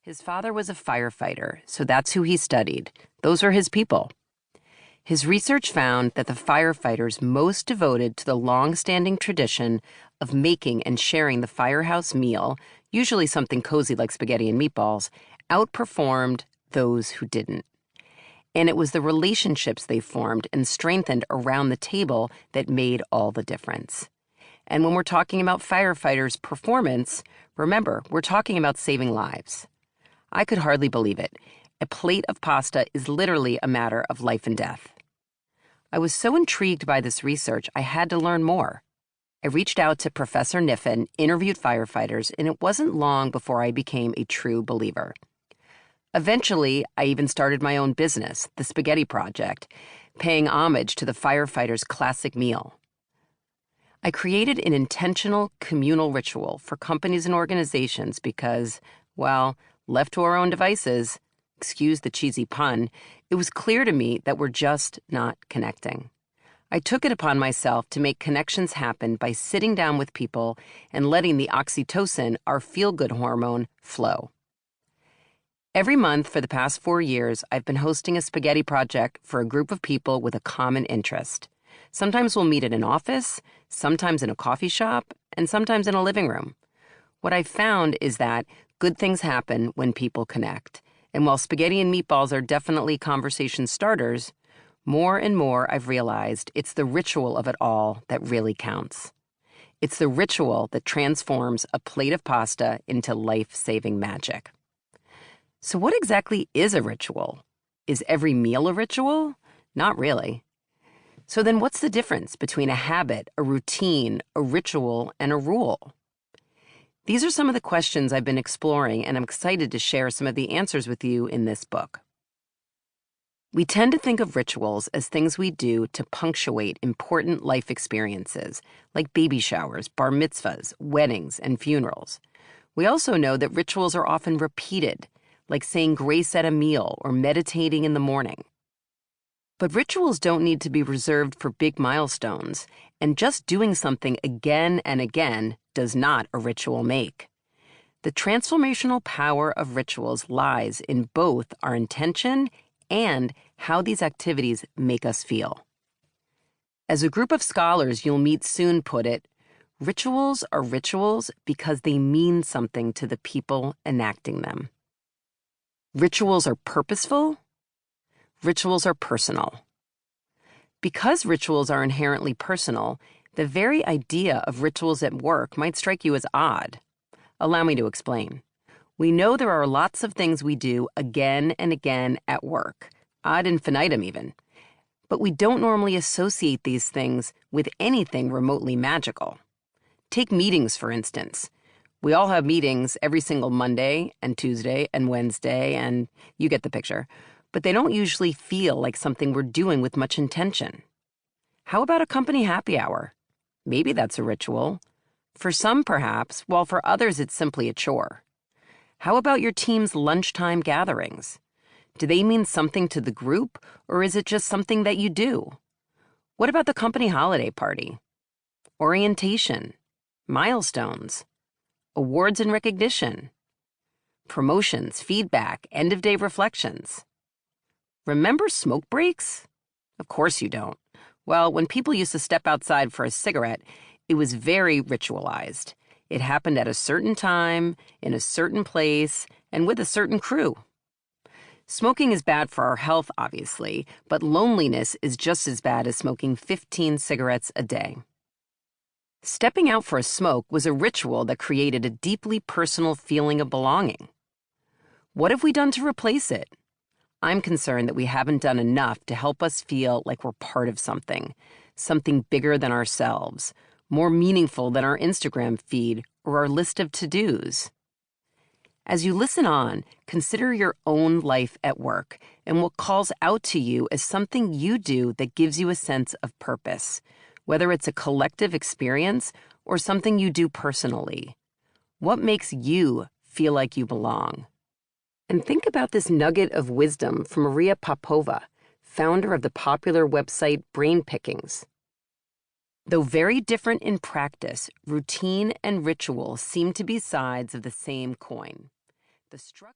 His father was a firefighter, so that's who he studied. Those are his people. His research found that the firefighters most devoted to the long-standing tradition of making and sharing the firehouse meal, usually something cozy like spaghetti and meatballs, outperformed those who didn't. And it was the relationships they formed and strengthened around the table that made all the difference. And when we're talking about firefighters' performance, remember, we're talking about saving lives. I could hardly believe it. A plate of pasta is literally a matter of life and death. I was so intrigued by this research, I had to learn more. I reached out to Professor Niffen, interviewed firefighters, and it wasn't long before I became a true believer. Eventually, I even started my own business, the Spaghetti Project, paying homage to the firefighters' classic meal. I created an intentional communal ritual for companies and organizations because, well, left to our own devices, excuse the cheesy pun, it was clear to me that we're just not connecting. I took it upon myself to make connections happen by sitting down with people and letting the oxytocin, our feel-good hormone, flow. Every month for the past 4 years, I've been hosting a spaghetti project for a group of people with a common interest. Sometimes we'll meet at an office, sometimes in a coffee shop, and sometimes in a living room. What I've found is that good things happen when people connect. And while spaghetti and meatballs are definitely conversation starters, more and more I've realized it's the ritual of it all that really counts. It's the ritual that transforms a plate of pasta into life-saving magic. So what exactly is a ritual? Is every meal a ritual? Not really. So then what's the difference between a habit, a routine, a ritual, and a rule? These are some of the questions I've been exploring, and I'm excited to share some of the answers with you in this book. We tend to think of rituals as things we do to punctuate important life experiences, like baby showers, bar mitzvahs, weddings, and funerals. We also know that rituals are often repeated, like saying grace at a meal or meditating in the morning. But rituals don't need to be reserved for big milestones, and just doing something again and again does not a ritual make. The transformational power of rituals lies in both our intention and how these activities make us feel. As a group of scholars you'll meet soon put it, rituals are rituals because they mean something to the people enacting them. Rituals are purposeful. Rituals are personal. Because rituals are inherently personal, the very idea of rituals at work might strike you as odd. Allow me to explain. We know there are lots of things we do again and again at work, ad infinitum even. But we don't normally associate these things with anything remotely magical. Take meetings, for instance. We all have meetings every single Monday and Tuesday and Wednesday, and you get the picture. But they don't usually feel like something we're doing with much intention. How about a company happy hour? Maybe that's a ritual. For some, perhaps, while for others it's simply a chore. How about your team's lunchtime gatherings? Do they mean something to the group, or is it just something that you do? What about the company holiday party? Orientation, milestones, awards and recognition, promotions, feedback, end-of-day reflections. Remember smoke breaks? Of course you don't. Well, when people used to step outside for a cigarette, it was very ritualized. It happened at a certain time, in a certain place, and with a certain crew. Smoking is bad for our health, obviously, but loneliness is just as bad as smoking 15 cigarettes a day. Stepping out for a smoke was a ritual that created a deeply personal feeling of belonging. What have we done to replace it? I'm concerned that we haven't done enough to help us feel like we're part of something bigger than ourselves, more meaningful than our Instagram feed or our list of to-dos. As you listen on, consider your own life at work and what calls out to you as something you do that gives you a sense of purpose, whether it's a collective experience or something you do personally. What makes you feel like you belong? And think about this nugget of wisdom from Aria Popova, founder of the popular website Brain Pickings. Though very different in practice, routine and ritual seem to be sides of the same coin. The structure